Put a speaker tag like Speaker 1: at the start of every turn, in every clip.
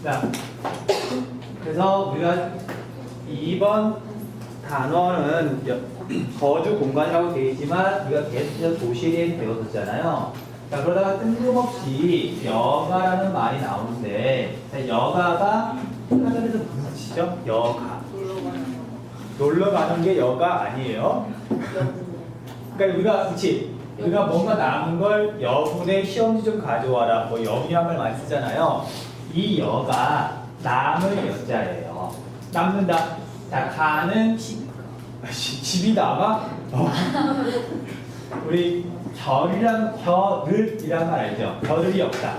Speaker 1: 자, 그래서 우리가 2번 단어는 거주 공간이라고 되어 있지만 우리가 계속해서 도시에 대해서 배웠었잖아요. 자, 그러다가 뜬금없이 여가라는 말이 나오는데, 자, 여가가 한자에서 무슨 뜻이죠? 여가. 놀러 가는 게 여가 아니에요? 그러니까 우리가 그치? 우리가 뭔가 남은 걸 여분의 시험지 좀 가져와라. 뭐 여분이란 말 많이 쓰잖아요. 이 여가 남을 여자예요. 남는다. 자, 가는 집이 남아? 우리 겨를이란 말 알죠? 겨를이 없다.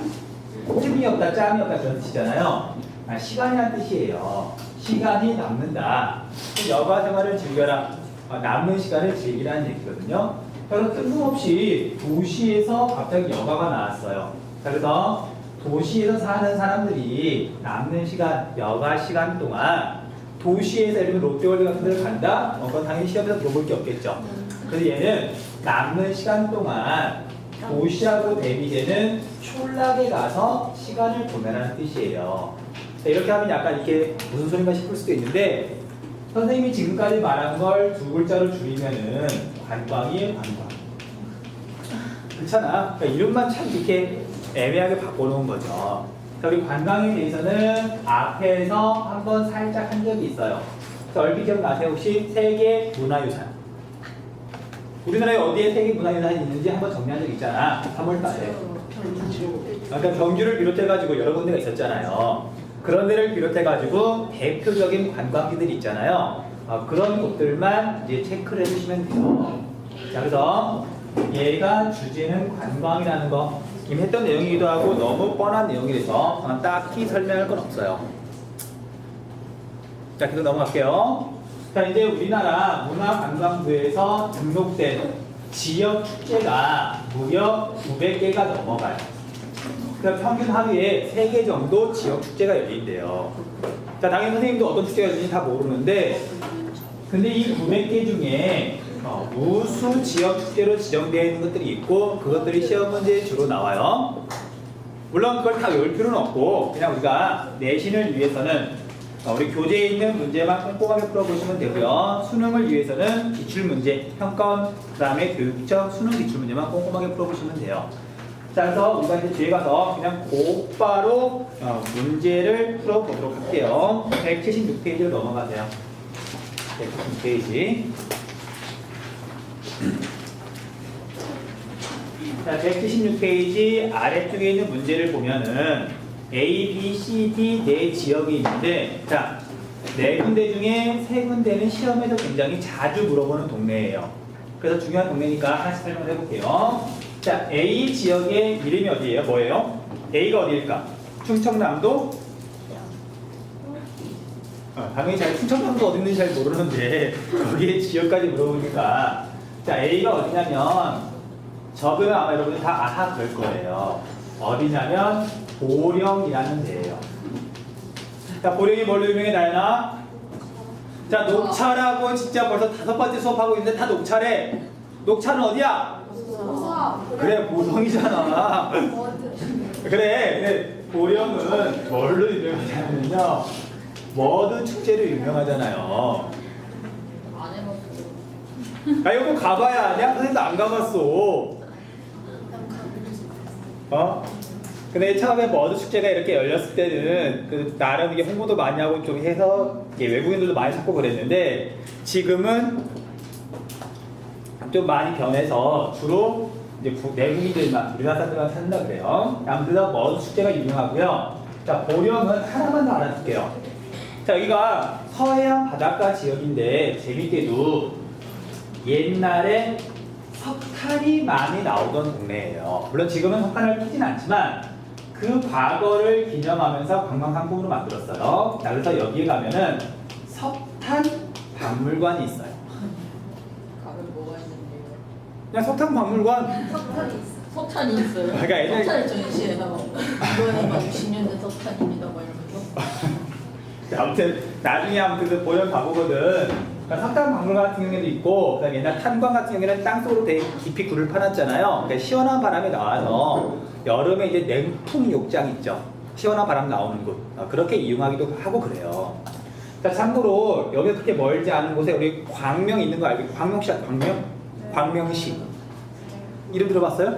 Speaker 1: 틈이 없다, 짬이 없다 그런 뜻이잖아요. 시간이란 뜻이에요. 시간이 남는다. 여가 생활을 즐겨라. 남는 시간을 즐기라는 얘기거든요. 그래서 뜬금없이 도시에서 갑자기 여가가 나왔어요. 그래서 도시에서 사는 사람들이 남는 시간, 여가 시간 동안 도시에서 예를 들면 롯데월드 같은 데를 간다? 그건 당연히 시험에서 물어볼 게 없겠죠. 그래서 얘는 남는 시간 동안 도시하고 대비되는 촌락에 가서 시간을 보내라는 뜻이에요. 자, 이렇게 하면 약간 이렇게 무슨 소린가 싶을 수도 있는데 선생님이 지금까지 말한 걸 두 글자로 줄이면은 관광이에요, 관광. 그렇잖아. 그러니까 이름만 참 이렇게 애매하게 바꿔놓은 거죠. 자, 우리 관광에 대해서는 앞에서 한번 살짝 한 적이 있어요. 자, 얼핏 기억나세요? 혹시 세계 문화유산. 우리나라에 어디에 세계 문화유산이 있는지 한번 정리한 적 있잖아. 3월달에. 그러니까 경주를 비롯해가지고 여러 군데가 있었잖아요. 그런 데를 비롯해가지고 대표적인 관광지들이 있잖아요. 그런 곳들만 이제 체크를 해주시면 돼요. 자, 그래서 얘가 주제는 관광이라는 거 이미 했던 내용이기도 하고 너무 뻔한 내용이라서 딱히 설명할 건 없어요. 자, 계속 넘어갈게요. 자, 이제 우리나라 문화관광부에서 등록된 지역 축제가 무려 900개가 넘어가요. 그러니까 평균 하루에 3개 정도 지역 축제가 열린대요. 자, 당연히 선생님도 어떤 축제가 열리는지 다 모르는데, 근데 이 900개 중에 무수 지역 축제로 지정되어 있는 것들이 있고, 그것들이 시험 문제에 주로 나와요. 물론 그걸 다 외울 필요는 없고, 그냥 우리가 내신을 위해서는 우리 교재에 있는 문제만 꼼꼼하게 풀어보시면 되고요. 수능을 위해서는 기출문제, 평가원, 그 다음에 교육청 수능 기출문제만 꼼꼼하게 풀어보시면 돼요. 자, 그래서 우리가 이제 뒤에 가서 그냥 곧바로 문제를 풀어보도록 할게요. 176페이지로 넘어가세요. 176페이지. 자, 176페이지 아래쪽에 있는 문제를 보면은 A, B, C, D 네 지역이 있는데, 자, 네 군데 중에 세 군데는 시험에서 굉장히 자주 물어보는 동네예요. 그래서 중요한 동네니까 하나씩 설명을 해볼게요. 자, A 지역의 이름이 어디예요? 뭐예요? A가 어디일까? 충청남도? 당연히 충청남도 어디 있는지 잘 모르는데 거기에 지역까지 물어보니까, 자, A가 어디냐면 적으면 아마 여러분들 다 아하 그럴 거예요. 어디냐면 보령이라는 데예요. 자, 보령이 뭘로 유명해, 나연아? 자, 녹차라고 진짜 벌써 5번째 수업하고 있는데 다 녹차래. 녹차는 어디야? 그래, 보성이잖아. 그래, 보령은 뭘로 유명하냐면요, 머드 축제로 유명하잖아요.
Speaker 2: 안 해봤어.
Speaker 1: 이거 꼭 가봐야 아냐? 선생님도 안 가봤어. 근데 처음에 머드 축제가 이렇게 열렸을 때는 그 나름 이게 홍보도 많이 하고 좀 해서 외국인들도 많이 찾고 그랬는데, 지금은 좀 많이 변해서 주로 이제 내국인들만, 우리나라 사람들만 찾는다 그래요. 아무튼 머드 축제가 유명하고요. 자, 보령은 하나만 더 알아둘게요. 자, 여기가 서해안 바닷가 지역인데 재밌게도 옛날에 석탄이 많이 나오던 동네예요. 물론 지금은 석탄을 캐진 않지만 그 과거를 기념하면서 관광상품으로 만들었어요. 자, 그래서 여기에 가면은 석탄 박물관이 있어요.
Speaker 2: 가면 뭐가 있는데요?
Speaker 1: 그냥 석탄 박물관.
Speaker 2: 석탄이 있어요.
Speaker 1: 그러니까 옛날에-
Speaker 2: 석탄을 전시해서 이거는 막 60년 된 석탄입니다. 뭐 이러면서.
Speaker 1: 아무튼 나중에 아무튼 그 보령 가보거든. 그러니까 석탄 박물관 같은 경우에도 있고, 그다음에 옛날 탄광 같은 경우에는 땅속으로 되게 깊이 굴을 파놨잖아요. 그러니까 시원한 바람이 나와서 여름에 이제 냉풍 욕장 있죠. 시원한 바람 나오는 곳 그렇게 이용하기도 하고 그래요. 자, 참고로 여기 그렇게 멀지 않은 곳에 우리 광명 있는 거 알고 광명시 광명? 광명시 이름 들어봤어요?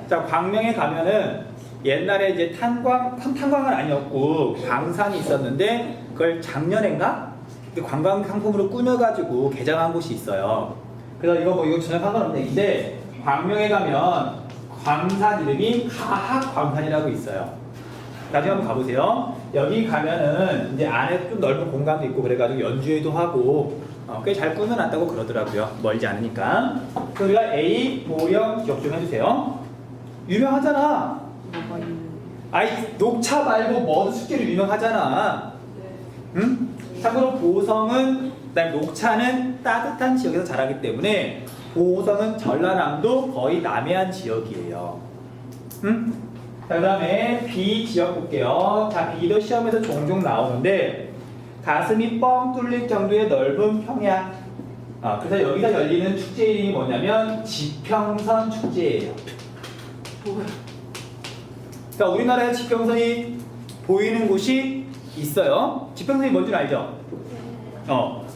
Speaker 1: 자, 광명에 가면은 옛날에 이제 탄광은 아니었고 광산이 있었는데 그걸 작년엔가 관광 상품으로 꾸며가지고 개장한 곳이 있어요. 그래서 이거 전혀 상관없는 얘기인데 광명에 가면 광산 이름이 가학광산이라고 있어요. 나중에 한번 가보세요. 여기 가면은 이제 안에 좀 넓은 공간도 있고 그래가지고 연주회도 하고 꽤 잘 꾸며놨다고 그러더라고요. 멀지 않으니까. 그래서 우리가 A, 모형 기억 좀 해주세요. 유명하잖아. 아이 녹차 말고 뭐도 숙제로 유명하잖아. 응? 참고로 보성은 그다음에 녹차는 따뜻한 지역에서 자라기 때문에 보성은 전라남도 거의 남해안 지역이에요. 응? 자, 그 다음에 B 지역 볼게요. 자, B도 시험에서 종종 나오는데 가슴이 뻥 뚫릴 정도의 넓은 평야. 그래서 여기서 열리는 축제 이름이 뭐냐면 지평선 축제예요. 자, 우리나라에 지평선이 보이는 곳이 있어요. 지평선이 뭔지 알죠?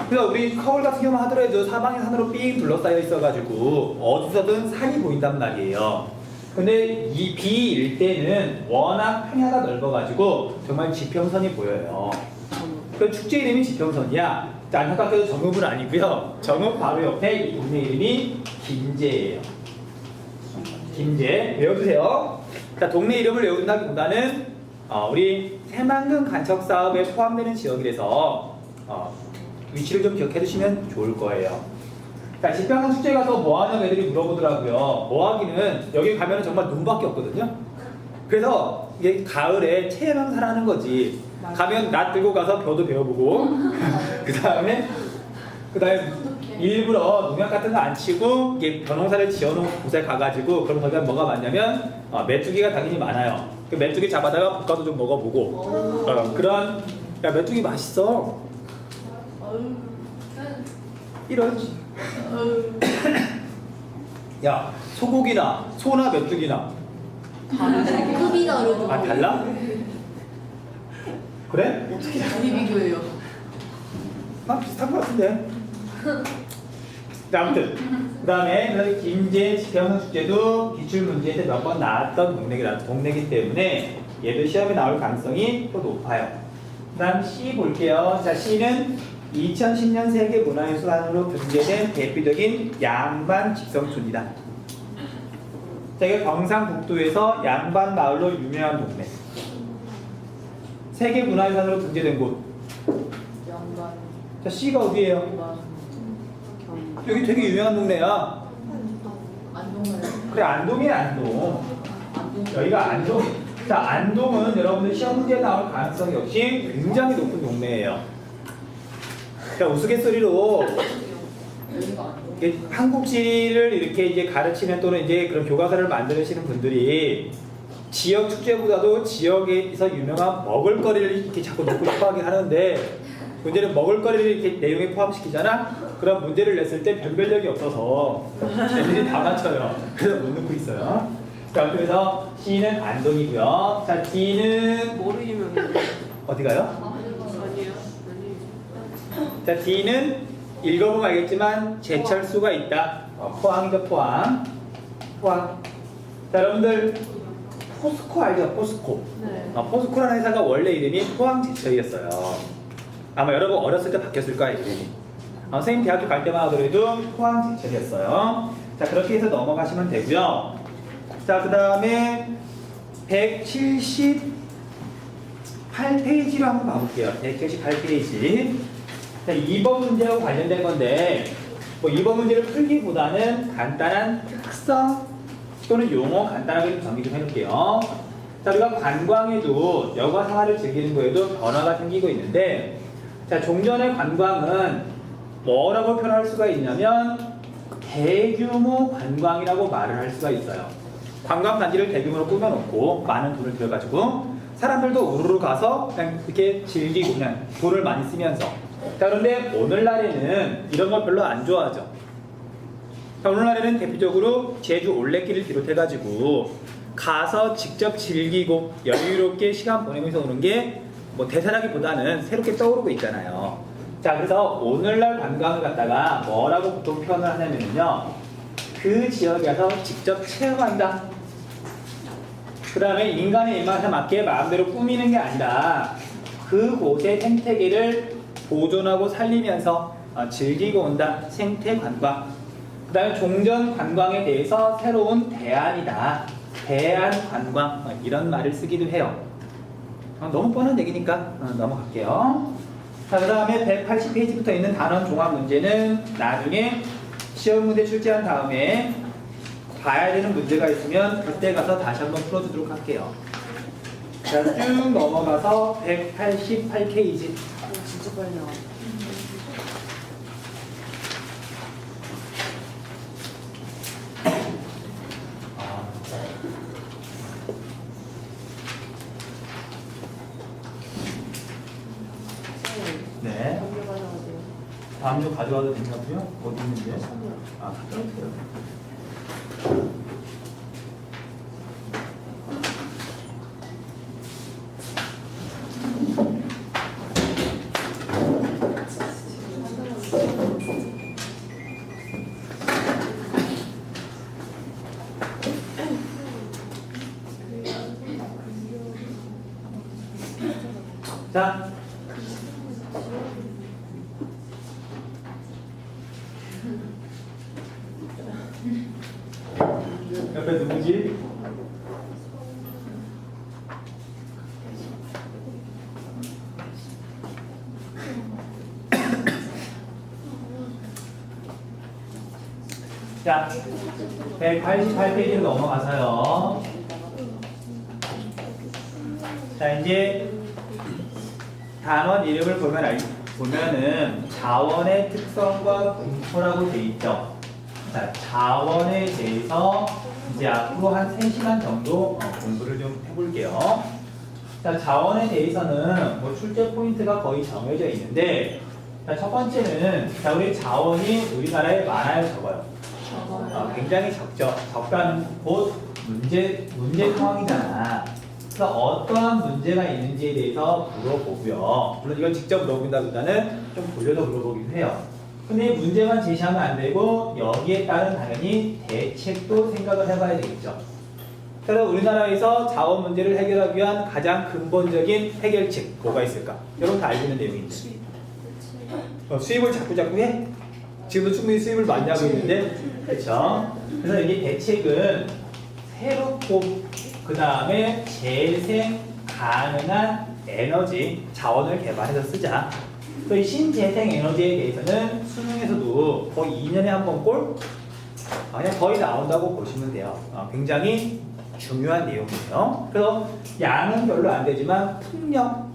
Speaker 1: 그래서 우리 서울 같은 경우 하더라도 사방이 산으로 삥 둘러싸여 있어가지고 어디서든 산이 보인단 말이에요. 근데 이 B 일대는 워낙 평야가 넓어가지고 정말 지평선이 보여요. 그 축제 이름이 지평선이야. 자, 안타깝게도 정읍은 아니고요. 정읍 바로 옆에 이 동네 이름이 김제예요. 김제 외워주세요. 자, 동네 이름을 외운다기보다는 우리 새만금 간척 사업에 포함되는 지역이라서 위치를 좀 기억해 두시면 좋을 거예요. 자, 지평선 축제 가서 뭐 하냐고 애들이 물어보더라고요. 뭐 하기는 여기 가면 정말 눈밖에 없거든요. 그래서 이게 가을에 체험사라는 거지. 가면 낫 들고 가서 벼도 배워보고 그 다음에 일부러 농약 같은 거 안 치고 이게 벼농사를 지어놓은 곳에 가가지고 그럼 거기가 뭐가 많냐면 메뚜기가 당연히 많아요. 그 메뚜기 잡아다가 볶아도 좀 먹어보고 그런. 야, 메뚜기 맛있어. 이런. 야, 소고기나 소나 메뚜기나
Speaker 2: 급이 다르죠.
Speaker 1: 달라? 그래?
Speaker 2: 우리 비교해요.
Speaker 1: 비슷한 것 같은데. 자, 아무튼 그 다음에 김제 지평선 축제도 기출문제에서 몇 번 나왔던 동네이기 때문에 얘도 시험에 나올 가능성이 또 높아요. 그 다음 C 볼게요. 자, C는 2010년 세계문화유산으로 등재된 대표적인 양반 직성촌이다. 자, 이게 경상북도에서 양반 마을로 유명한 동네. 세계문화유산으로 등재된 곳.
Speaker 2: 양반.
Speaker 1: 자, C가 어디예요? 여기 되게 유명한 동네야.
Speaker 2: 안동을.
Speaker 1: 그래, 안동이야, 안동. 여기가 안동. 자, 안동은 여러분들 시험 문제에 나올 가능성이 역시 굉장히 높은 동네예요. 자, 우스갯소리로 한국지를 이렇게 이제 가르치는 또는 이제 그런 교과서를 만드시는 분들이 지역 축제보다도 지역에서 유명한 먹을거리를 이렇게 자꾸 넣고 싶어 하긴 하는데 문제는 먹을거리를 이렇게 내용에 포함시키잖아? 그럼 문제를 냈을 때 변별력이 없어서 애들이 다 맞춰요. 그래서 못 넣고 있어요. 자, 그래서 C는 안동이고요. 자, D는
Speaker 3: 뭐로 유명해요?
Speaker 1: 어디 가요?
Speaker 3: 아니요.
Speaker 1: 자, D는 읽어보면 알겠지만 제철수가 있다. 포항이죠, 포항. 포항. 자, 여러분들 포스코 알죠? 포스코.
Speaker 3: 네.
Speaker 1: 포스코라는 회사가 원래 이름이 포항제철이었어요. 아마 여러분 어렸을 때 바뀌었을 거예요, 이름이. 선생님 대학교 갈 때만 하더라도 포항제철이었어요. 자, 그렇게 해서 넘어가시면 되고요. 자, 그 다음에 178페이지로 한번 봐볼게요. 178페이지. 자, 2번 문제하고 관련된 건데 뭐 2번 문제를 풀기보다는 간단한 특성 또는 용어 간단하게 좀 정리 좀 해놓을게요. 자, 우리가 관광에도 여가 생활을 즐기는 거에도 변화가 생기고 있는데 자, 종전의 관광은 뭐라고 표현할 수가 있냐면 대규모 관광이라고 말을 할 수가 있어요. 관광단지를 대규모로 꾸며놓고 많은 돈을 들여가지고 사람들도 우르르 가서 그냥 이렇게 즐기고 그냥 돈을 많이 쓰면서. 자, 그런데 오늘날에는 이런 걸 별로 안 좋아하죠. 자, 오늘날에는 대표적으로 제주 올레길을 비롯해가지고 가서 직접 즐기고 여유롭게 시간 보내면서 오는 게 뭐 대단하기보다는 새롭게 떠오르고 있잖아요. 자, 그래서 오늘날 관광을 갖다가 뭐라고 보통 표현을 하냐면요, 그 지역에 가서 직접 체험한다. 그 다음에 인간의 입맛에 맞게 마음대로 꾸미는 게 아니라 그곳의 생태계를 보존하고 살리면서 즐기고 온다. 생태 관광. 그 다음에 종전 관광에 대해서 새로운 대안이다. 대안 관광. 이런 말을 쓰기도 해요. 너무 뻔한 얘기니까 넘어갈게요. 자, 그 다음에 180페이지부터 있는 단원 종합 문제는 나중에 시험 문제 출제한 다음에 봐야 되는 문제가 있으면 그때 가서 다시 한번 풀어주도록 할게요. 자, 쭉 넘어가서 188페이지.
Speaker 2: 진짜 빨리 나와.
Speaker 1: 네. 담요 가져와도 된다고요? 어디 있는데요? 아, 갖다 놓으세요. 자, 옆에 누구지? 자, 188페이지로 넘어가서요. 자, 이제 단원 이름을 보면은 자원의 특성과 분포라고 돼 있죠. 자, 자원에 대해서 이제 앞으로 한 3시간 정도 공부를 좀 해볼게요. 자, 자원에 대해서는 뭐 출제 포인트가 거의 정해져 있는데, 자, 첫 번째는 자, 우리 자원이 우리나라에 많아요, 적어요? 굉장히 적죠. 적다는 곧 문제 상황이잖아. 그래서 어떠한 문제가 있는지에 대해서 물어보고요. 물론 이건 직접 물어본다기보다는 좀 돌려서 물어보기도 해요. 근데 문제만 제시하면 안 되고 여기에 따른 당연히 대책도 생각을 해봐야 되겠죠. 그래서 우리나라에서 자원 문제를 해결하기 위한 가장 근본적인 해결책 뭐가 있을까? 여러분 다 알고 있는 내용인데. 수입을 자꾸 해? 지금도 충분히 수입을 많이 하고 있는데, 그렇죠? 그래서 이게 대책은 새롭고 그 다음에 재생 가능한 에너지 자원을 개발해서 쓰자. 또 이 신재생 에너지에 대해서는 수능에서도 거의 2년에 한 번 꼴 그냥 거의 나온다고 보시면 돼요. 굉장히 중요한 내용이에요. 그래서 양은 별로 안 되지만 풍력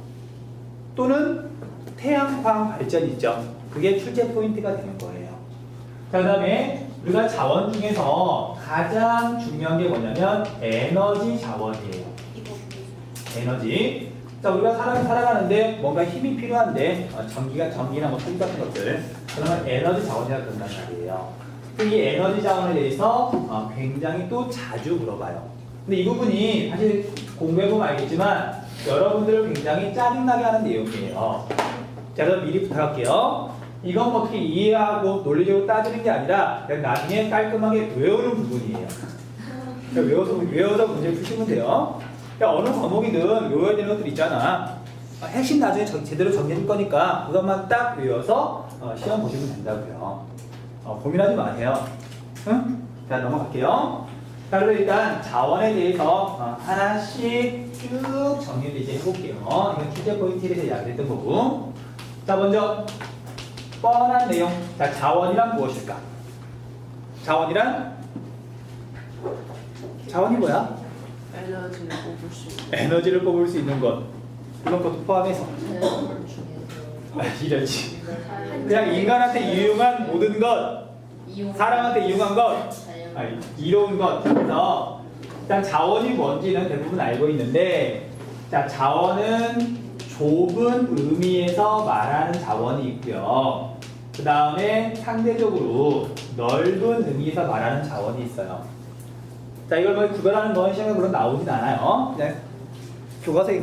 Speaker 1: 또는 태양광 발전 있죠. 그게 출제 포인트가 되는 거예요. 자, 그 다음에 우리가 자원 중에서 가장 중요한 게 뭐냐면 에너지 자원이에요. 에너지. 자, 우리가 사람이 살아가는데 뭔가 힘이 필요한데 전기나 뭐 소리 같은 것들, 그러면 에너지 자원이라 그런단 말이에요. 이 에너지 자원에 대해서 굉장히 또 자주 물어봐요. 근데 이 부분이 사실 공부해보면 알겠지만 여러분들을 굉장히 짜증나게 하는 내용이에요. 자, 그럼 미리 부탁할게요. 이건 뭐 어떻게 이해하고 논리적으로 따지는 게 아니라 그냥 나중에 깔끔하게 외우는 부분이에요. 그러니까 외워서 문제 푸시면 돼요. 그러니까 어느 과목이든 외워야 되는 것들 있잖아. 핵심 나중에 제대로 정리해줄 거니까 그것만 딱 외워서 시험 보시면 된다고요. 고민하지 마세요. 응? 자, 넘어갈게요. 자, 그럼 일단 자원에 대해서 하나씩 쭉 정리를 이제 해볼게요. 이건 출제 포인트에 대해서 이야기했던 거고. 자, 먼저 뻔한 내용. 자, 자원이란 무엇일까? 자원이 뭐야? 에너지를 뽑을 수 있는 것. 이런 것도 포함해서. 이러지. 그냥 인간한테 유용한 모든 것, 사람한테 유용한 것, 이로운 것. 그래서 일단 자원이 뭔지는 대부분 알고 있는데, 자, 자원은 좁은 의미에서 말하는 자원이 있고요. 그 다음에 상대적으로 넓은 의미에서 말하는 자원이 있어요. 자, 이걸 뭐 구별하는 건 시험에 물론 나오진 않아요. 그냥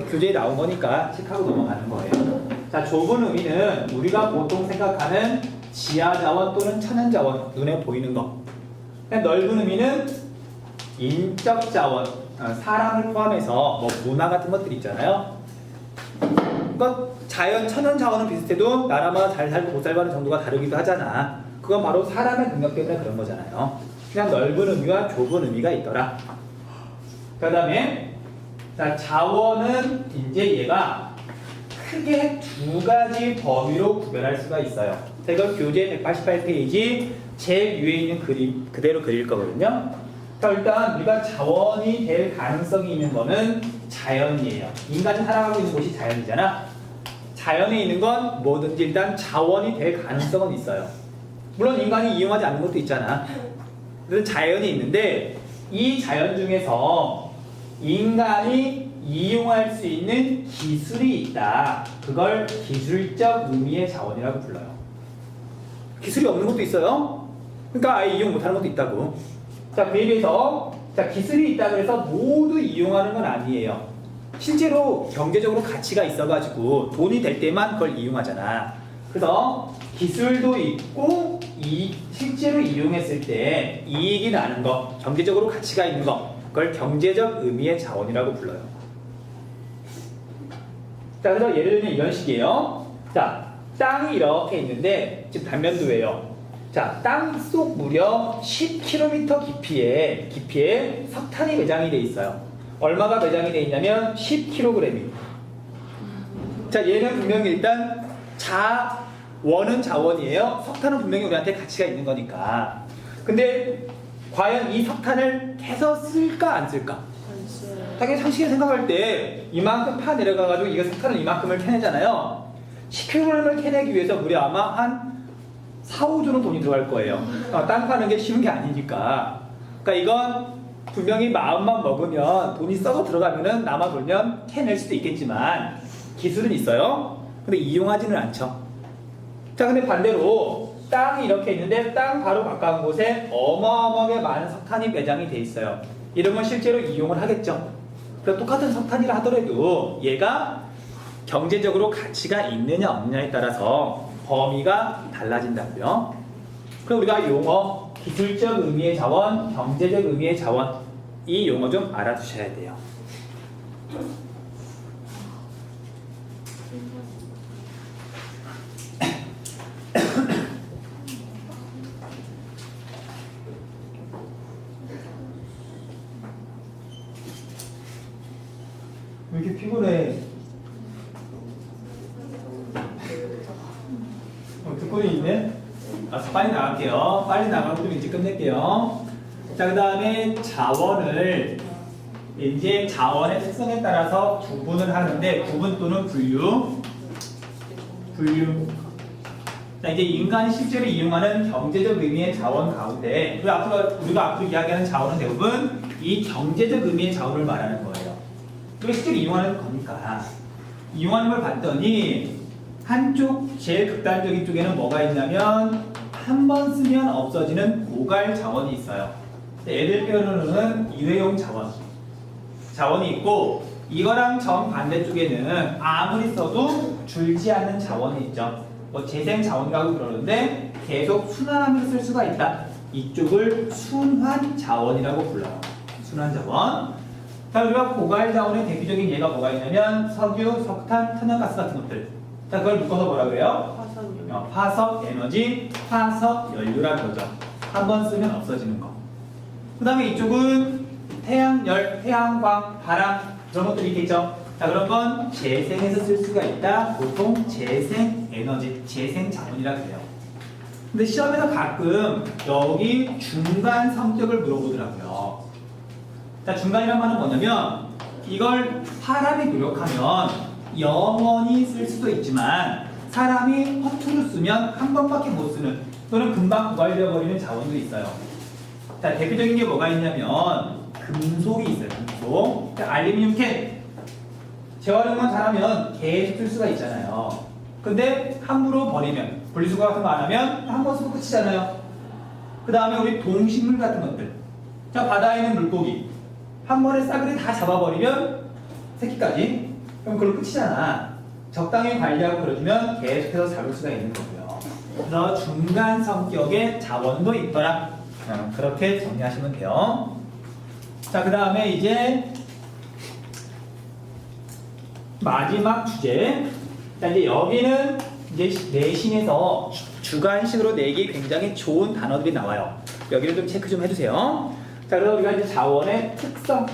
Speaker 1: 교재에 나온 거니까 체크하고 넘어가는 거예요. 자, 좁은 의미는 우리가 보통 생각하는 지하 자원 또는 천연 자원, 눈에 보이는 거. 그냥 넓은 의미는 인적 자원, 사람을 포함해서 뭐 문화 같은 것들 있잖아요. 그러니까 자연 천연 자원은 비슷해도 나라마다 잘 살고 못 살고 하는 정도가 다르기도 하잖아. 그건 바로 사람의 능력 때문에 그런 거잖아요. 그냥 넓은 의미와 좁은 의미가 있더라. 그 다음에 자, 자원은 이제 얘가 크게 두 가지 범위로 구별할 수가 있어요. 자, 이건 교재 188페이지 제일 위에 있는 그림 그대로 그릴 거거든요. 자, 일단 우리가 자원이 될 가능성이 있는 거는 자연이에요. 인간이 살아가고 있는 곳이 자연이잖아. 자연에 있는 건 뭐든지 일단 자원이 될 가능성은 있어요. 물론 인간이 이용하지 않는 것도 있잖아. 그래서 자연이 있는데 이 자연 중에서 인간이 이용할 수 있는 기술이 있다. 그걸 기술적 의미의 자원이라고 불러요. 기술이 없는 것도 있어요. 그러니까 아예 이용 못하는 것도 있다고. 자, 그에 비해서 자, 기술이 있다 그래서 모두 이용하는 건 아니에요. 실제로 경제적으로 가치가 있어가지고 돈이 될 때만 그걸 이용하잖아. 그래서 기술도 있고 실제로 이용했을 때 이익이 나는 거, 경제적으로 가치가 있는 거, 그걸 경제적 의미의 자원이라고 불러요. 자, 그래서 예를 들면 이런 식이에요. 자, 땅이 이렇게 있는데 지금 단면도예요. 자, 땅 속 무려 10km 깊이에 석탄이 매장이 돼 있어요. 얼마가 매장이 돼 있냐면 10kg이. 자, 얘는 분명히 일단 자원은 자원이에요. 석탄은 분명히 우리한테 가치가 있는 거니까. 근데 과연 이 석탄을 캐서 쓸까 안 쓸까? 당연히 상식에 생각할 때 이만큼 파 내려가가지고 이거 석탄을 이만큼을 캐내잖아요. 10kg을 캐내기 위해서 무려 아마 한 4, 5조는 돈이 들어갈 거예요. 땅 파는 게 쉬운 게 아니니까. 그러니까 이건 분명히 마음만 먹으면 돈이 썩어 들어가면은 남아 돌면 캐낼 수도 있겠지만 기술은 있어요. 근데 이용하지는 않죠. 자, 근데 반대로 땅이 이렇게 있는데 땅 바로 가까운 곳에 어마어마하게 많은 석탄이 매장이 돼 있어요. 이러면 실제로 이용을 하겠죠. 그래서 똑같은 석탄이라 하더라도 얘가 경제적으로 가치가 있느냐 없느냐에 따라서 범위가 달라진다고요. 그럼 우리가 용어 기술적 의미의 자원, 경제적 의미의 자원 이 용어 좀 알아두셔야 돼요. 왜 이렇게 피곤해? 듣고는 있네? 알았어, 빨리 나갈게요. 빨리 나가고 좀 일찍 끝낼게요. 자, 그 다음에 자원을 이제 자원의 특성에 따라서 구분을 하는데 구분 또는 분류. 자, 이제 인간이 실제로 이용하는 경제적 의미의 자원 가운데 우리가 앞으로 이야기하는 자원은 대부분 이 경제적 의미의 자원을 말하는 거예요. 우리가 실제로 이용하는 거니까 이용하는 걸 봤더니 한쪽 제일 극단적인 쪽에는 뭐가 있냐면 한 번 쓰면 없어지는 고갈 자원이 있어요. 애들 표현으로는 일회용 자원이 있고 이거랑 정반대쪽에는 아무리 써도 줄지 않는 자원이 있죠. 뭐 재생 자원이라고 그러는데 계속 순환하면서 쓸 수가 있다. 이쪽을 순환 자원이라고 불러요. 순환 자원. 자, 우리가 고갈 자원의 대표적인 예가 뭐가 있냐면 석유, 석탄, 천연가스 같은 것들. 자, 그걸 묶어서 뭐라 그래요? 화석 에너지, 화석 연료라 그러죠. 한 번 쓰면 없어지는 거. 그 다음에 이쪽은 태양열, 태양광, 바람 그런 것들이 있겠죠. 자, 그런 건 재생해서 쓸 수가 있다. 보통 재생 에너지, 재생 자원이라 그래요. 근데 시험에서 가끔 여기 중간 성격을 물어보더라고요. 자, 중간이란 말은 뭐냐면 이걸 사람이 노력하면 영원히 쓸 수도 있지만 사람이 허투루 쓰면 한 번밖에 못 쓰는 또는 금방 고갈되어 버리는 자원도 있어요. 자, 대표적인 게 뭐가 있냐면 금속이 있어요. 금속. 자, 알루미늄 캔 재활용만 잘하면 계속 쓸 수가 있잖아요. 근데 함부로 버리면 분리수거 같은 거 안 하면 한 번 쓰고 끝이잖아요. 그 다음에 우리 동식물 같은 것들 자, 바다에 있는 물고기. 한 번에 싸그리 다 잡아버리면 새끼까지. 그럼 그럼 끝이잖아. 적당히 관리하고 그러주면 계속해서 잡을 수가 있는 거고요. 그래서 중간 성격의 자원도 있더라. 그렇게 정리하시면 돼요. 자, 그 다음에 이제 마지막 주제. 자, 이제 여기는 이제 내신에서 주관식으로 내기 굉장히 좋은 단어들이 나와요. 여기를 좀 체크 좀 해주세요. 자, 그래서 우리가 이제 자원의 특성.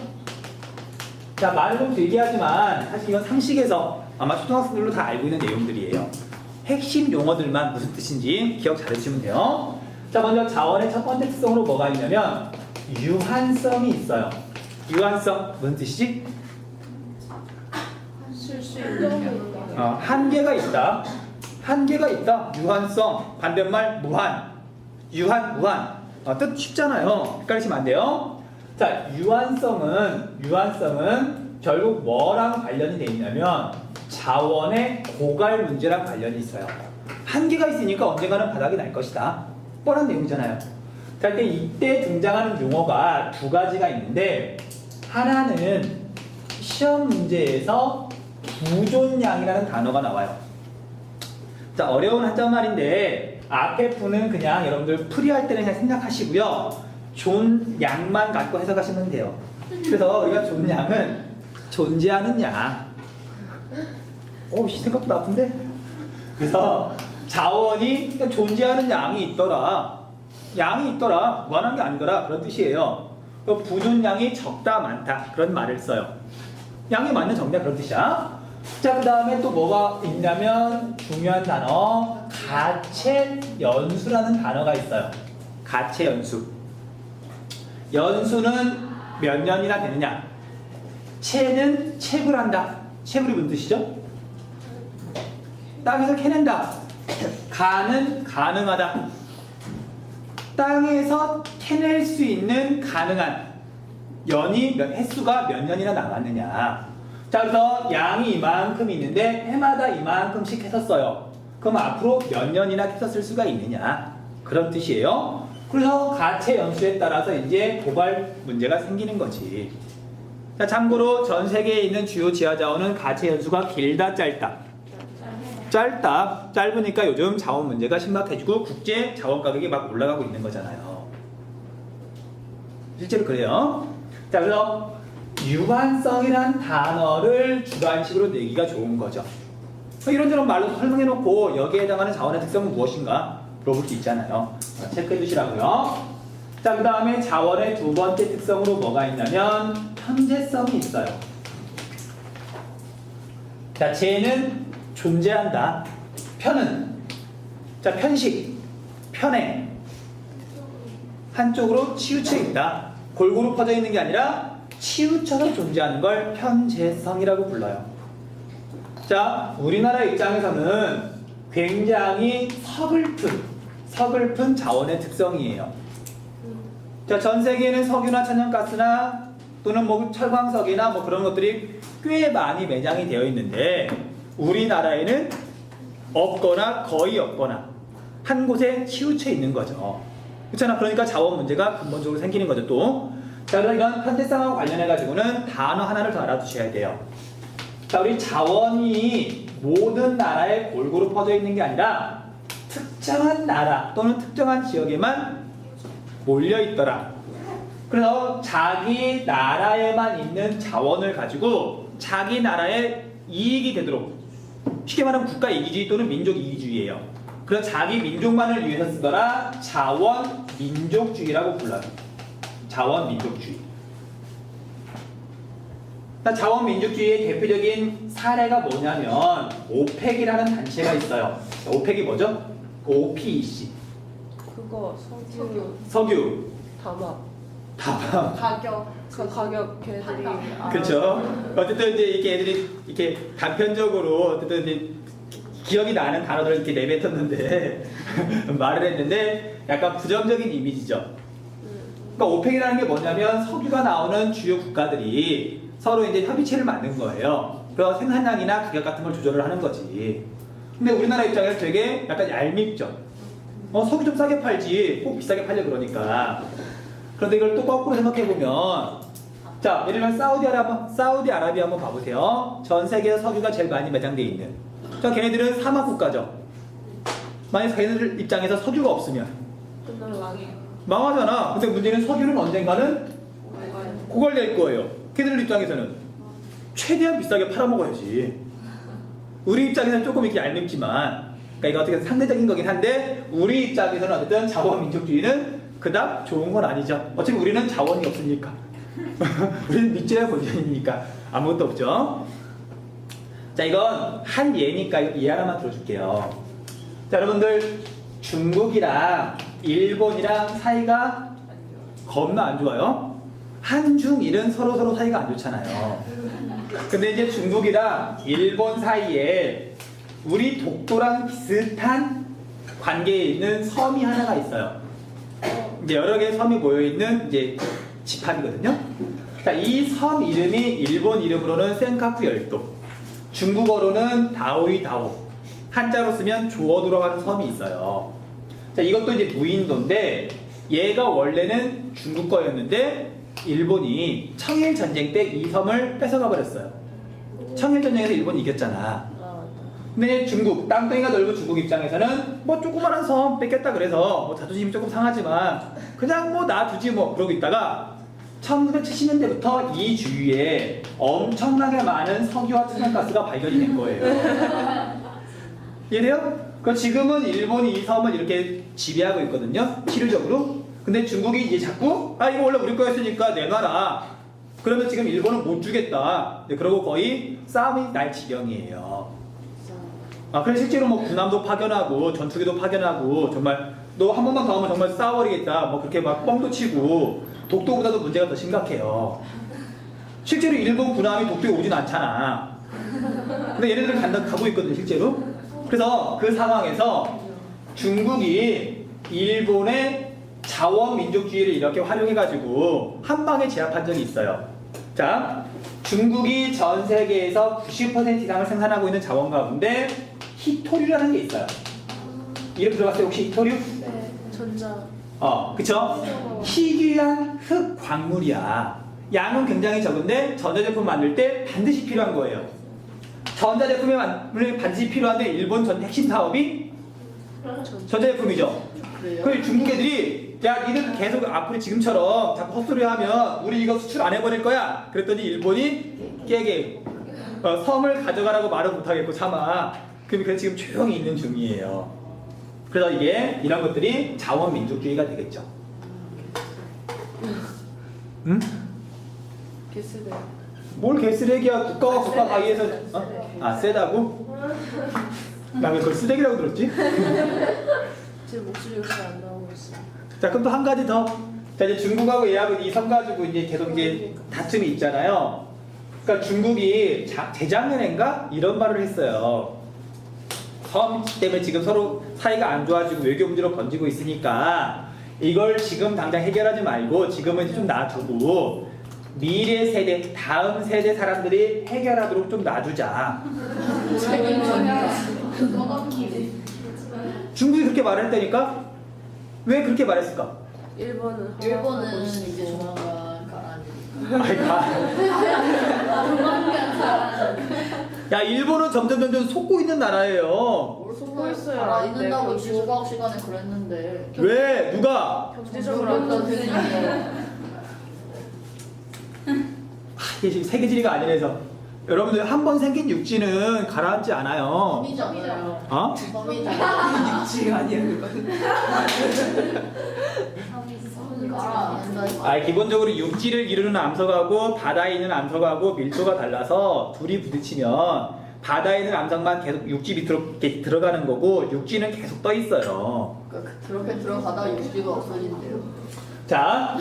Speaker 1: 자, 말을 좀 길게 하지만 사실 이건 상식에서 아마 초등학생들로 다 알고 있는 내용들이에요. 핵심 용어들만 무슨 뜻인지 기억 잘 해주시면 돼요. 자, 먼저 자원의 첫 번째 특성으로 뭐가 있냐면 유한성이 있어요. 유한성 무슨 뜻이지?
Speaker 2: 쓸수 있는
Speaker 1: 한계가 있다. 한계가 있다. 유한성. 반대말 무한. 유한, 무한. 뜻 쉽잖아요. 헷갈리시면 안 돼요. 자, 유한성은 결국 뭐랑 관련이 돼 있냐면 자원의 고갈 문제랑 관련이 있어요. 한계가 있으니까 언젠가는 바닥이 날 것이다. 뻔한 내용이잖아요. 자, 이때 등장하는 용어가 두 가지가 있는데 하나는 시험 문제에서 부존량이라는 단어가 나와요. 자, 어려운 한자말인데 앞에 부는 그냥 여러분들 풀이할 때는 그냥 생각하시고요. 존양만 갖고 해석하시면 돼요. 그래서 우리가 존양은 존재하는 양. 생각보다 아픈데? 그래서 자원이 존재하는 양이 있더라. 양이 있더라. 무한한 게 아니더라. 그런 뜻이에요. 부존량이 적다 많다 그런 말을 써요. 양이 많냐 적냐 그런 뜻이야. 자, 그 다음에 또 뭐가 있냐면 중요한 단어 가채연수라는 단어가 있어요. 가채연수. 연수는 몇 년이나 되느냐. 채는 채굴한다. 채굴이 무슨 뜻이죠? 땅에서 캐낸다. 가는 가능하다. 땅에서 캐낼 수 있는 가능한 연이 횟수가 몇 년이나 남았느냐. 자, 그래서 양이 이만큼 있는데 해마다 이만큼씩 했었어요. 그럼 앞으로 몇 년이나 했었을 수가 있느냐. 그런 뜻이에요. 그래서 가채 연수에 따라서 이제 고갈 문제가 생기는 거지. 자, 참고로 전 세계에 있는 주요 지하 자원은 가채 연수가 길다 짧다. 짧다. 짧으니까 요즘 자원 문제가 심각해지고 국제 자원 가격이 막 올라가고 있는 거잖아요. 실제로 그래요. 자, 그래서 유한성이란 단어를 주관식으로 내기가 좋은 거죠. 이런저런 말로 설명해 놓고 여기에 해당하는 자원의 특성은 무엇인가 물어볼 수 있잖아요. 체크해 주시라고요. 자, 그 다음에 자원의 두 번째 특성으로 뭐가 있냐면 편재성이 있어요. 자, 재는 존재한다. 편은, 자, 편식, 편해. 한쪽으로 치우쳐 있다. 골고루 퍼져 있는 게 아니라 치우쳐서 존재하는 걸 편재성이라고 불러요. 자, 우리나라 입장에서는 굉장히 서글픈 자원의 특성이에요. 자, 전 세계에는 석유나 천연가스나 또는 뭐 철광석이나 뭐 그런 것들이 꽤 많이 매장이 되어 있는데 우리나라에는 없거나 거의 없거나 한 곳에 치우쳐 있는 거죠. 그렇잖아. 그러니까 자원 문제가 근본적으로 생기는 거죠. 또 자, 그럼 이런 편재성하고 관련해 가지고는 단어 하나를 더 알아두셔야 돼요. 자, 우리 자원이 모든 나라에 골고루 퍼져 있는 게 아니라 특정한 나라 또는 특정한 지역에만 몰려 있더라. 그래서 자기 나라에만 있는 자원을 가지고 자기 나라에 이익이 되도록, 쉽게 말하면 국가 이기주의 또는 민족 이기주의예요. 그래서 자기 민족만을 위해서 쓰더라. 자원 민족주의라고 불러요. 자원 민족주의. 자원 민족주의의 대표적인 사례가 뭐냐면 오펙이라는 단체가 있어요. 오펙이 뭐죠? OPEC.
Speaker 2: 그거
Speaker 1: 석유.
Speaker 2: 담합.
Speaker 1: 가격.
Speaker 2: 그 가격 걔들이
Speaker 1: 그렇죠. 어쨌든 이제 이렇게 애들이 이렇게 단편적으로 어쨌든 이제 기억이 나는 단어들을 이렇게 내뱉었는데 말을 했는데 약간 부정적인 이미지죠. 그러니까 오펙이라는 게 뭐냐면 석유가 나오는 주요 국가들이 서로 이제 협의체를 만든 거예요. 그래서 생산량이나 가격 같은 걸 조절을 하는 거지. 근데 우리나라 입장에서 되게 약간 얄밉죠. 석유 좀 싸게 팔지 꼭 비싸게 팔려 그러니까. 그런데 이걸 또 거꾸로 생각해보면, 자, 예를 들면 사우디아라비아 한번 봐보세요. 전 세계에서 석유가 제일 많이 매장되어 있는. 자, 걔네들은 사막 국가죠. 만약 걔네들 입장에서 석유가 없으면
Speaker 2: 끝나면 망해요.
Speaker 1: 망하잖아. 근데 문제는 석유는 언젠가는 고갈될 거예요. 걔네들 입장에서는 최대한 비싸게 팔아먹어야지. 우리 입장에서는 조금 이렇게 얄밉지만, 그러니까 이거 어떻게 상대적인 거긴 한데, 우리 입장에서는 어쨌든 자본민족주의는 그닥 좋은 건 아니죠. 어차피 우리는 자원이 없으니까. 우리는 밑줄의 본전이니까 아무것도 없죠. 자, 이건 한 예니까 이 하나만 들어줄게요. 자, 여러분들 중국이랑 일본이랑 사이가 겁나 안 좋아요. 한중일은 서로 사이가 안 좋잖아요. 근데 이제 중국이랑 일본 사이에 우리 독도랑 비슷한 관계에 있는 섬이 하나가 있어요. 이제 여러 개의 섬이 모여있는 이제 집합이거든요. 자, 이 섬 이름이 일본 이름으로는 센카쿠 열도, 중국어로는 다오이다오, 한자로 쓰면 조어도라고 하는 섬이 있어요. 자, 이것도 이제 무인도인데, 얘가 원래는 중국 거였는데 일본이 청일 전쟁 때 이 섬을 뺏어가 버렸어요. 청일 전쟁에서 일본이 이겼잖아. 근데 중국, 땅덩이가 넓은 중국 입장에서는 뭐 조그만한 섬 뺏겼다 그래서 뭐 자존심이 조금 상하지만 그냥 뭐 놔두지 뭐 그러고 있다가 1970년대부터 이 주위에 엄청나게 많은 석유와 천연가스가 발견이 된 거예요. 이해돼요? 그 지금은 일본이 이 섬을 이렇게 지배하고 있거든요. 실질적으로. 근데 중국이 이제 자꾸 이거 원래 우리 거였으니까 내놔라. 그러면 지금 일본은 못 주겠다. 그러고 거의 싸움이 날 지경이에요. 그래서 실제로 뭐 군함도 파견하고 전투기도 파견하고 정말 너 한 번만 더 하면 정말 싸워버리겠다. 뭐 그렇게 막 뻥도 치고 독도보다도 문제가 더 심각해요. 실제로 일본 군함이 독도에 오진 않잖아. 근데 얘네들은 가고 있거든요, 실제로. 그래서 그 상황에서 중국이 일본의 자원 민족주의를 이렇게 활용해가지고 한 방에 제압한 적이 있어요. 자, 중국이 전 세계에서 90% 이상을 생산하고 있는 자원 가운데 히토류라는 게 있어요. 이름 들어봤어요? 혹시 히토류?
Speaker 2: 네. 전자.
Speaker 1: 그쵸? 희귀한 흑 광물이야. 양은 굉장히 적은데 전자제품 만들 때 반드시 필요한 거예요. 전자제품에 반드시 필요한데 일본 전 핵심 사업이 전자제품이죠.
Speaker 2: 그래요?
Speaker 1: 그 중국 애들이 야 니들 계속 앞으로 지금처럼 자꾸 헛소리 하면 우리 이거 수출 안 해버릴 거야. 그랬더니 일본이 깨게 섬을 가져가라고 말은 못하겠고 차마. 그래서 지금 조용히 있는 중이에요. 그래서 이게 이런 것들이 자원민족주의가 되겠죠. 응?
Speaker 2: 개쓰레.
Speaker 1: 뭘 개쓰레기야. 국가 가위에서 세다고? 나 왜 그걸 쓰레기라고 들었지?
Speaker 2: 제 목소리가 잘 안 나오고 있어.
Speaker 1: 자, 그럼 또 한 가지 더. 자, 이제 중국하고 얘하고 이 섬 가지고 이제 계속 이제 다툼이 있잖아요. 그러니까 중국이 재작년인가 이런 말을 했어요. 섬 때문에 지금 서로 사이가 안 좋아지고 외교 문제로 번지고 있으니까 이걸 지금 당장 해결하지 말고 지금은 좀 놔두고 미래 세대, 다음 세대 사람들이 해결하도록 좀 놔두자. 중국이 그렇게 말했다니까? 왜 그렇게 말했을까?
Speaker 2: 일본은 이제 조만간 가라앉으니까.
Speaker 1: 야, 일본은 점점 속고 있는 나라예요.
Speaker 2: 뭘 속고 있어요?
Speaker 3: 가라앉는다고 지구과학 시간에 그랬는데
Speaker 1: 왜? 누가?
Speaker 2: 경제적으로 안 좋으니까.
Speaker 1: 이게 지금 세계지리가 아니라서 여러분들 한 번 생긴 육지는 가라앉지 않아요.
Speaker 3: 섬이잖아요.
Speaker 1: 어?
Speaker 3: 섬이잖아요.
Speaker 2: 육지가 아니야 그거는.
Speaker 3: 가라앉는다.
Speaker 1: 기본적으로 육지를 이루는 암석하고 바다에 있는 암석하고 밀도가 달라서 둘이 부딪히면 바다에 있는 암석만 계속 육지 밑으로 이렇게 들어가는 거고 육지는 계속 떠 있어요.
Speaker 3: 그렇게 들어가다가 육지가 없어진대요.
Speaker 1: 자,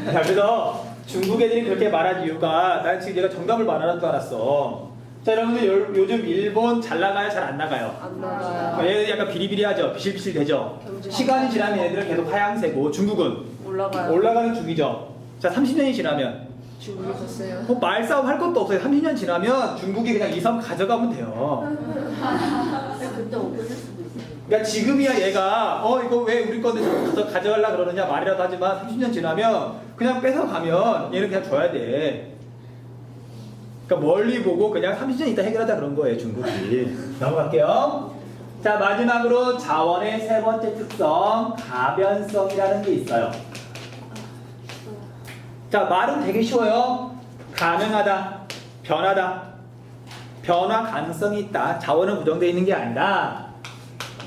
Speaker 1: 그래서 중국 애들이 그렇게 말한 이유가 난 지금 내가 정답을 말하는 줄 알았어. 자, 여러분들 요즘 일본 잘 나가요? 잘 안 나가요?
Speaker 2: 안 나가요.
Speaker 1: 얘들 약간 비리비리하죠? 비실비실되죠? 시간이 지나면 얘들은 계속 하향세고 중국은
Speaker 2: 올라가요.
Speaker 1: 올라가는 중이죠. 자, 30년이 지나면
Speaker 2: 중국이 졌어요.
Speaker 1: 뭐 말싸움 할 것도 없어요. 30년 지나면 중국이 그냥 이 섬 가져가면 돼요.
Speaker 3: 그때 없어질 수도 있어요.
Speaker 1: 그러니까 지금이야 얘가 이거 왜 우리 건데 저 가져가려 그러느냐 말이라도 하지만 30년 지나면 그냥 뺏어가면 얘는 그냥 줘야 돼. 그러니까 멀리 보고 그냥 30년 있다 해결하자 그런 거예요, 중국이. 넘어갈게요. 자, 마지막으로 자원의 세 번째 특성, 가변성이라는 게 있어요. 자, 말은 되게 쉬워요. 가능하다, 변하다, 변화 가능성이 있다. 자원은 고정되어 있는 게 아니라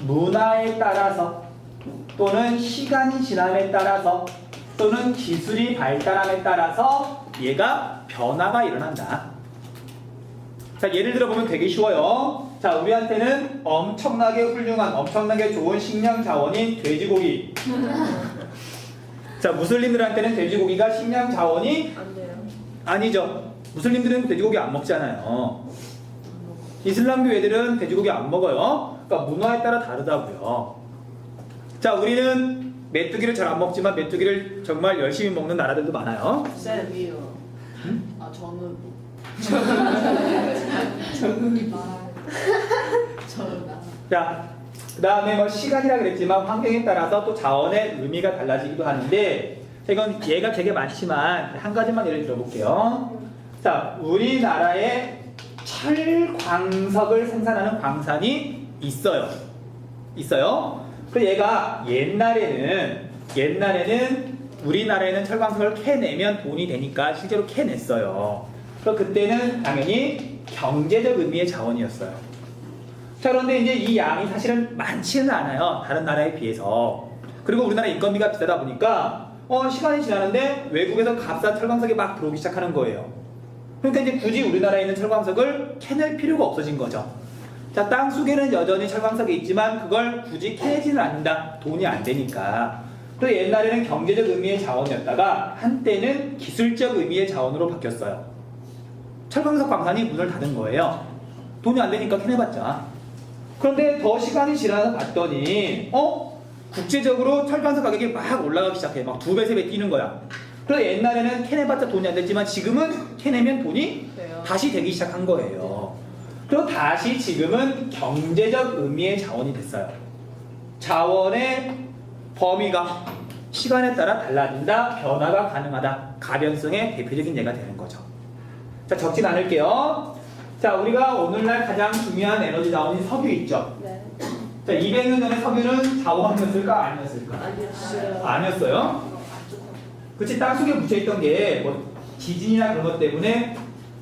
Speaker 1: 문화에 따라서 또는 시간이 지남에 따라서 또는 기술이 발달함에 따라서 얘가 변화가 일어난다. 자, 예를 들어 보면 되게 쉬워요. 자, 우리한테는 엄청나게 훌륭한, 엄청나게 좋은 식량 자원인 돼지고기. 자, 무슬림들한테는 돼지고기가 식량 자원이
Speaker 2: 안 돼요.
Speaker 1: 아니죠. 무슬림들은 돼지고기 안 먹잖아요. 이슬람교 애들은 돼지고기 안 먹어요. 그러니까 문화에 따라 다르다고요. 자, 우리는 메뚜기를 잘 안 먹지만 메뚜기를 정말 열심히 먹는 나라들도 많아요.
Speaker 3: 쌤이요. 아 저는
Speaker 2: 정국이 말.
Speaker 3: 저는
Speaker 1: 자, 그 다음에 뭐 시간이라 그랬지만 환경에 따라서 또 자원의 의미가 달라지기도 하는데, 이건 예가 되게 많지만 한 가지만 예를 들어볼게요. 자, 우리나라에 철광석을 생산하는 광산이 있어요. 그 얘가 옛날에는 우리나라에는 철광석을 캐내면 돈이 되니까 실제로 캐냈어요. 그래서 그때는 당연히 경제적 의미의 자원이었어요. 자, 그런데 이제 이 양이 사실은 많지는 않아요. 다른 나라에 비해서. 그리고 우리나라 인건비가 비싸다 보니까 시간이 지나는데 외국에서 값싼 철광석이 막 들어오기 시작하는 거예요. 그러니까 이제 굳이 우리나라에 있는 철광석을 캐낼 필요가 없어진 거죠. 자, 땅 속에는 여전히 철광석이 있지만 그걸 굳이 캐내지는 않는다. 돈이 안 되니까. 그래서 옛날에는 경제적 의미의 자원이었다가 한때는 기술적 의미의 자원으로 바뀌었어요. 철광석 광산이 문을 닫은 거예요. 돈이 안 되니까 캐내봤자. 그런데 더 시간이 지나서 봤더니 국제적으로 철광석 가격이 막 올라가기 시작해. 막 2배, 3배 뛰는 거야. 그래서 옛날에는 캐내봤자 돈이 안 됐지만 지금은 캐내면 돈이
Speaker 3: 돼요.
Speaker 1: 다시 되기 시작한 거예요. 그리고 다시 지금은 경제적 의미의 자원이 됐어요. 자원의 범위가 시간에 따라 달라진다, 변화가 가능하다, 가변성의 대표적인 예가 되는 거죠. 자, 적진 않을게요. 자, 우리가 오늘날 가장 중요한 에너지 자원인 석유 있죠?
Speaker 2: 네.
Speaker 1: 자, 200년 전에 석유는 자원이었을까? 아니었을까?
Speaker 2: 아니었어요.
Speaker 1: 아니었어요? 그치, 땅속에 묻혀있던 게 뭐 지진이나 그런 것 때문에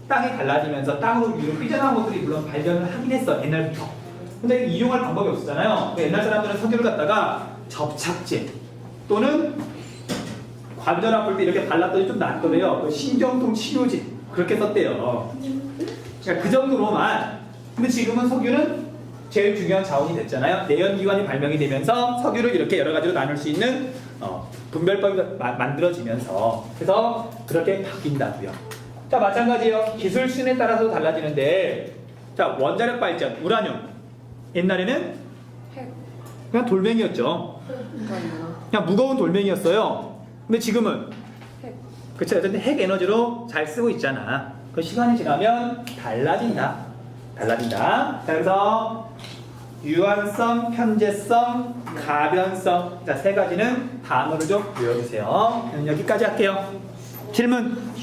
Speaker 1: 땅이 갈라지면서 땅으로 위로 삐져나온 것들이 물론 발견을 하긴 했어, 옛날부터. 근데 이용할 방법이 없었잖아요. 옛날 사람들은 석유를 갖다가 접착제 또는 관절 아플 때 이렇게 발랐더니 좀 낫더래요. 그 신경통 치료제 그렇게 썼대요. 그러니까 그 정도로만. 근데 지금은 석유는 제일 중요한 자원이 됐잖아요. 내연기관이 발명이 되면서 석유를 이렇게 여러 가지로 나눌 수 있는 분별법이 만들어지면서 그래서 그렇게 바뀐다고요. 자, 마찬가지예요. 기술 수준에 따라서 달라지는데, 자, 원자력 발전, 우라늄. 옛날에는 그냥 돌멩이였죠. 그냥 무거운 돌멩이였어요. 근데 지금은 그쵸, 어쨌든 핵 에너지로 잘 쓰고 있잖아. 그 시간이 지나면 달라진다. 자, 그래서 유한성, 편재성, 가변성. 자, 세 가지는 단어를 좀 외워주세요. 여기까지 할게요. 질문.